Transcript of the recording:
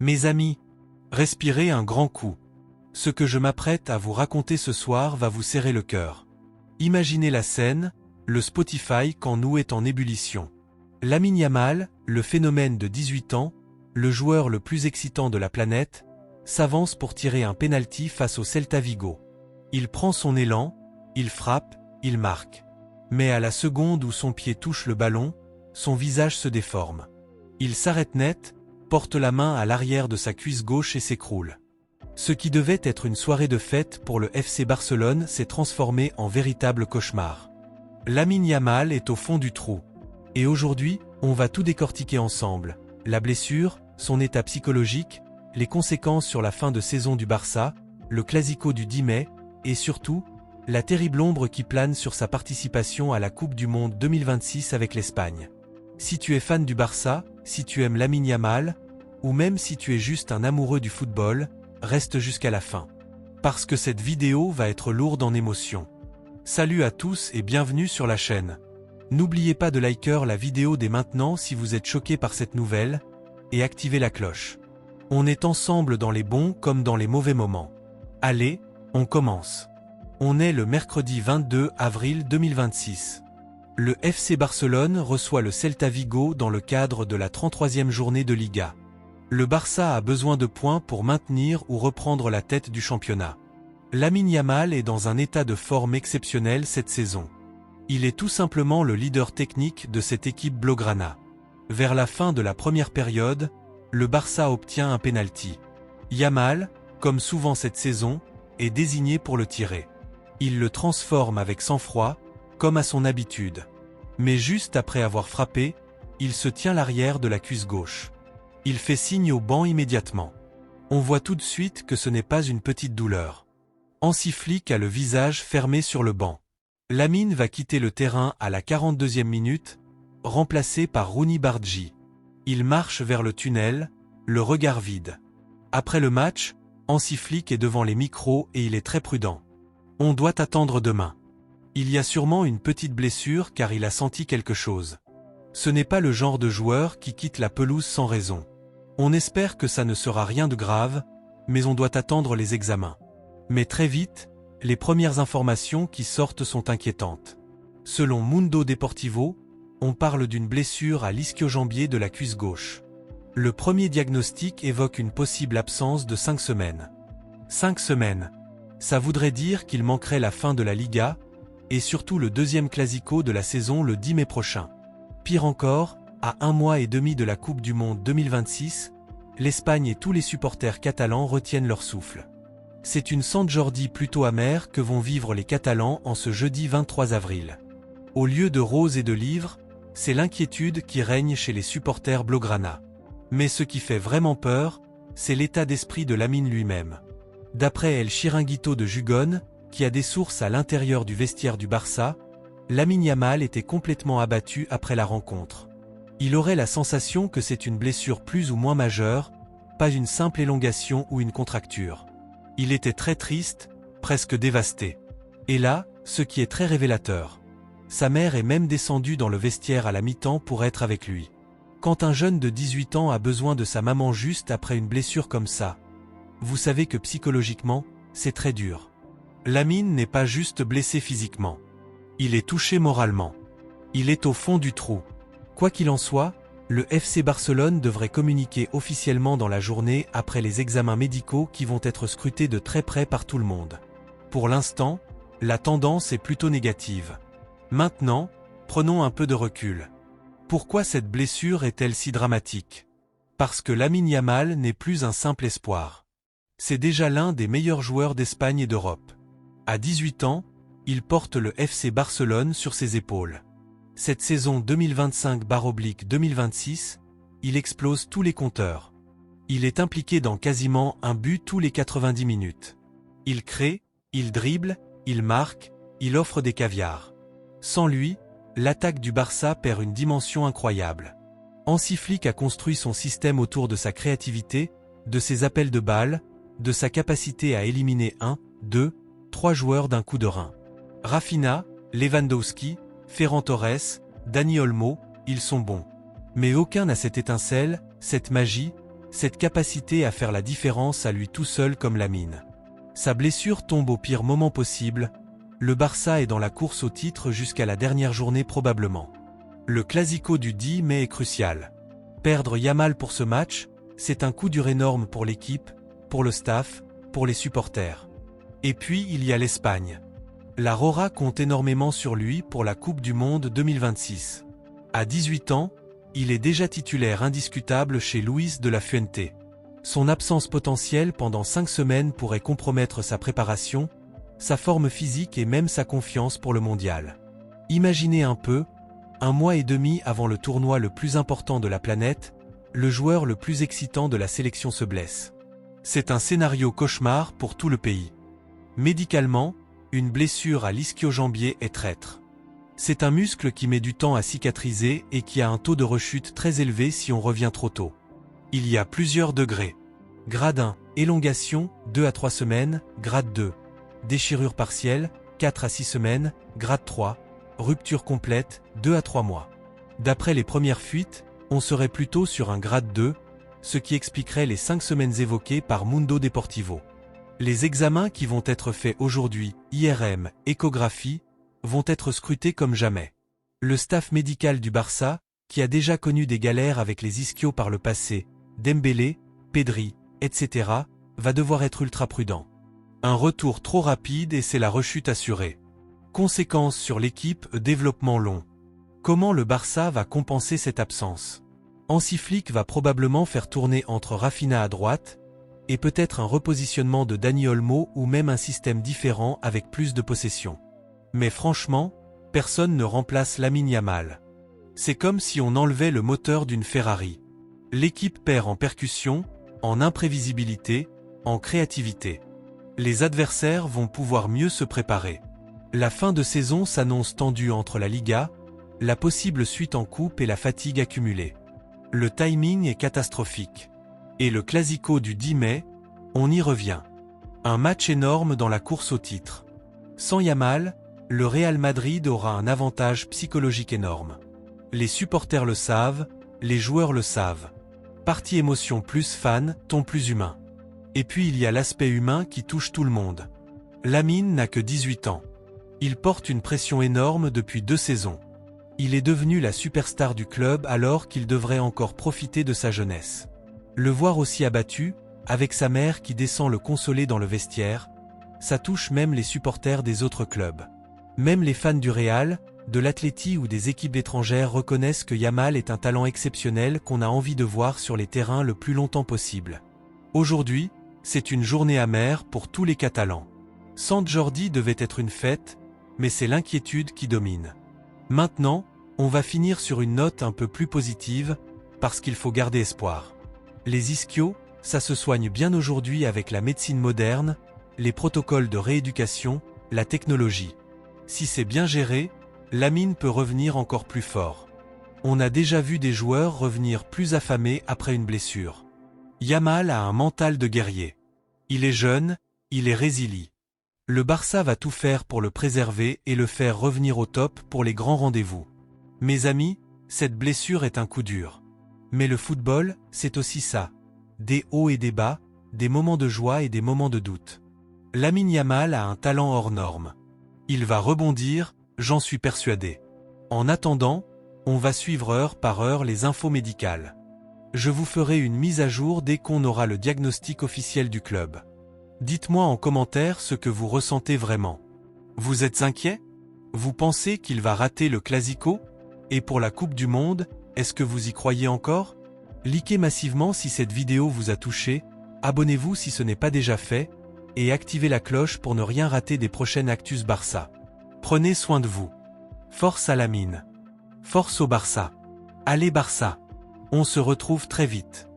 Mes amis, respirez un grand coup. Ce que je m'apprête à vous raconter ce soir va vous serrer le cœur. Imaginez la scène, le Spotify quand nous est en ébullition. Lamine Yamal, le phénomène de 18 ans, le joueur le plus excitant de la planète, s'avance pour tirer un penalty face au Celta Vigo. Il prend son élan, il frappe, il marque. Mais à la seconde où son pied touche le ballon, son visage se déforme. Il s'arrête net, porte la main à l'arrière de sa cuisse gauche et s'écroule. Ce qui devait être une soirée de fête pour le FC Barcelone s'est transformé en véritable cauchemar. Lamine Yamal est au fond du trou. Et aujourd'hui, on va tout décortiquer ensemble. La blessure, son état psychologique, les conséquences sur la fin de saison du Barça, le Clasico du 10 mai, et surtout, la terrible ombre qui plane sur sa participation à la Coupe du Monde 2026 avec l'Espagne. Si tu es fan du Barça, si tu aimes Lamine Yamal, ou même si tu es juste un amoureux du football, reste jusqu'à la fin. Parce que cette vidéo va être lourde en émotions. Salut à tous et bienvenue sur la chaîne. N'oubliez pas de liker la vidéo dès maintenant si vous êtes choqué par cette nouvelle, et activez la cloche. On est ensemble dans les bons comme dans les mauvais moments. Allez, on commence. On est le mercredi 22 avril 2026. Le FC Barcelone reçoit le Celta Vigo dans le cadre de la 33e journée de Liga. Le Barça a besoin de points pour maintenir ou reprendre la tête du championnat. Lamine Yamal est dans un état de forme exceptionnel cette saison. Il est tout simplement le leader technique de cette équipe blaugrana. Vers la fin de la première période, le Barça obtient un penalty. Yamal, comme souvent cette saison, est désigné pour le tirer. Il le transforme avec sang-froid, comme à son habitude. Mais juste après avoir frappé, il se tient l'arrière de la cuisse gauche. Il fait signe au banc immédiatement. On voit tout de suite que ce n'est pas une petite douleur. Hansi Flick a le visage fermé sur le banc. Lamine va quitter le terrain à la 42e minute, remplacé par Rooney Bardghji. Il marche vers le tunnel, le regard vide. Après le match, Hansi Flick est devant les micros et il est très prudent. On doit attendre demain. Il y a sûrement une petite blessure car il a senti quelque chose. Ce n'est pas le genre de joueur qui quitte la pelouse sans raison. On espère que ça ne sera rien de grave, mais on doit attendre les examens. Mais très vite, les premières informations qui sortent sont inquiétantes. Selon Mundo Deportivo, on parle d'une blessure à l'ischio-jambier de la cuisse gauche. Le premier diagnostic évoque une possible absence de 5 semaines. 5 semaines. Ça voudrait dire qu'il manquerait la fin de la Liga, et surtout le deuxième Clasico de la saison le 10 mai prochain. Pire encore, à 1 mois et demi de la Coupe du Monde 2026, l'Espagne et tous les supporters catalans retiennent leur souffle. C'est une Sant Jordi plutôt amère que vont vivre les Catalans en ce jeudi 23 avril. Au lieu de roses et de livres, c'est l'inquiétude qui règne chez les supporters blaugrana. Mais ce qui fait vraiment peur, c'est l'état d'esprit de Lamine lui-même. D'après El Chiringuito de Jugone, qui a des sources à l'intérieur du vestiaire du Barça, Lamine Yamal était complètement abattu après la rencontre. Il aurait la sensation que c'est une blessure plus ou moins majeure, pas une simple élongation ou une contracture. Il était très triste, presque dévasté. Et là, ce qui est très révélateur. Sa mère est même descendue dans le vestiaire à la mi-temps pour être avec lui. Quand un jeune de 18 ans a besoin de sa maman juste après une blessure comme ça, vous savez que psychologiquement, c'est très dur. Lamine n'est pas juste blessé physiquement. Il est touché moralement. Il est au fond du trou. Quoi qu'il en soit, le FC Barcelone devrait communiquer officiellement dans la journée après les examens médicaux qui vont être scrutés de très près par tout le monde. Pour l'instant, la tendance est plutôt négative. Maintenant, prenons un peu de recul. Pourquoi cette blessure est-elle si dramatique? Parce que Lamine Yamal n'est plus un simple espoir. C'est déjà l'un des meilleurs joueurs d'Espagne et d'Europe. À 18 ans, il porte le FC Barcelone sur ses épaules. Cette saison 2025/2026, il explose tous les compteurs. Il est impliqué dans quasiment un but tous les 90 minutes. Il crée, il dribble, il marque, il offre des caviars. Sans lui, l'attaque du Barça perd une dimension incroyable. Hansi Flick a construit son système autour de sa créativité, de ses appels de balles, de sa capacité à éliminer 1, 2, 3 joueurs d'un coup de rein. Rafinha, Lewandowski, Ferran Torres, Dani Olmo, ils sont bons. Mais aucun n'a cette étincelle, cette magie, cette capacité à faire la différence à lui tout seul comme Lamine. Sa blessure tombe au pire moment possible, le Barça est dans la course au titre jusqu'à la dernière journée probablement. Le Clasico du 10 mai est crucial. Perdre Yamal pour ce match, c'est un coup dur énorme pour l'équipe, pour le staff, pour les supporters. Et puis il y a l'Espagne. La Rora compte énormément sur lui pour la Coupe du Monde 2026. À 18 ans, il est déjà titulaire indiscutable chez Luis de la Fuente. Son absence potentielle pendant 5 semaines pourrait compromettre sa préparation, sa forme physique et même sa confiance pour le mondial. Imaginez un peu, 1 mois et demi avant le tournoi le plus important de la planète, le joueur le plus excitant de la sélection se blesse. C'est un scénario cauchemar pour tout le pays. Médicalement, une blessure à l'ischio-jambier est traître. C'est un muscle qui met du temps à cicatriser et qui a un taux de rechute très élevé si on revient trop tôt. Il y a plusieurs degrés. Grade 1, élongation, 2 à 3 semaines, grade 2. Déchirure partielle, 4 à 6 semaines, grade 3. Rupture complète, 2 à 3 mois. D'après les premières fuites, on serait plutôt sur un grade 2, ce qui expliquerait les 5 semaines évoquées par Mundo Deportivo. Les examens qui vont être faits aujourd'hui, IRM, échographie, vont être scrutés comme jamais. Le staff médical du Barça, qui a déjà connu des galères avec les ischios par le passé, Dembélé, Pedri, etc., va devoir être ultra prudent. Un retour trop rapide et c'est la rechute assurée. Conséquences sur l'équipe, développement long. Comment le Barça va compenser cette absence? Hansi Flick va probablement faire tourner entre Rafinha à droite, et peut-être un repositionnement de Dani Olmo ou même un système différent avec plus de possession. Mais franchement, personne ne remplace Lamine Yamal. C'est comme si on enlevait le moteur d'une Ferrari. L'équipe perd en percussion, en imprévisibilité, en créativité. Les adversaires vont pouvoir mieux se préparer. La fin de saison s'annonce tendue entre la Liga, la possible suite en coupe et la fatigue accumulée. Le timing est catastrophique. Et le Clasico du 10 mai, on y revient. Un match énorme dans la course au titre. Sans Yamal, le Real Madrid aura un avantage psychologique énorme. Les supporters le savent, les joueurs le savent. Partie émotion plus fan, ton plus humain. Et puis il y a l'aspect humain qui touche tout le monde. Lamine n'a que 18 ans. Il porte une pression énorme depuis 2 saisons. Il est devenu la superstar du club alors qu'il devrait encore profiter de sa jeunesse. Le voir aussi abattu, avec sa mère qui descend le consoler dans le vestiaire, ça touche même les supporters des autres clubs. Même les fans du Real, de l'Atleti ou des équipes étrangères reconnaissent que Yamal est un talent exceptionnel qu'on a envie de voir sur les terrains le plus longtemps possible. Aujourd'hui, c'est une journée amère pour tous les Catalans. Sant Jordi devait être une fête, mais c'est l'inquiétude qui domine. Maintenant, on va finir sur une note un peu plus positive, parce qu'il faut garder espoir. Les ischios, ça se soigne bien aujourd'hui avec la médecine moderne, les protocoles de rééducation, la technologie. Si c'est bien géré, Lamine peut revenir encore plus fort. On a déjà vu des joueurs revenir plus affamés après une blessure. Yamal a un mental de guerrier. Il est jeune, il est résilient. Le Barça va tout faire pour le préserver et le faire revenir au top pour les grands rendez-vous. Mes amis, cette blessure est un coup dur. Mais le football, c'est aussi ça. Des hauts et des bas, des moments de joie et des moments de doute. Lamine Yamal a un talent hors norme. Il va rebondir, j'en suis persuadé. En attendant, on va suivre heure par heure les infos médicales. Je vous ferai une mise à jour dès qu'on aura le diagnostic officiel du club. Dites-moi en commentaire ce que vous ressentez vraiment. Vous êtes inquiet? Vous pensez qu'il va rater le Clasico? Et pour la Coupe du Monde, est-ce que vous y croyez encore? Likez massivement si cette vidéo vous a touché, abonnez-vous si ce n'est pas déjà fait, et activez la cloche pour ne rien rater des prochaines Actus Barça. Prenez soin de vous. Force à Lamine. Force au Barça. Allez Barça. On se retrouve très vite.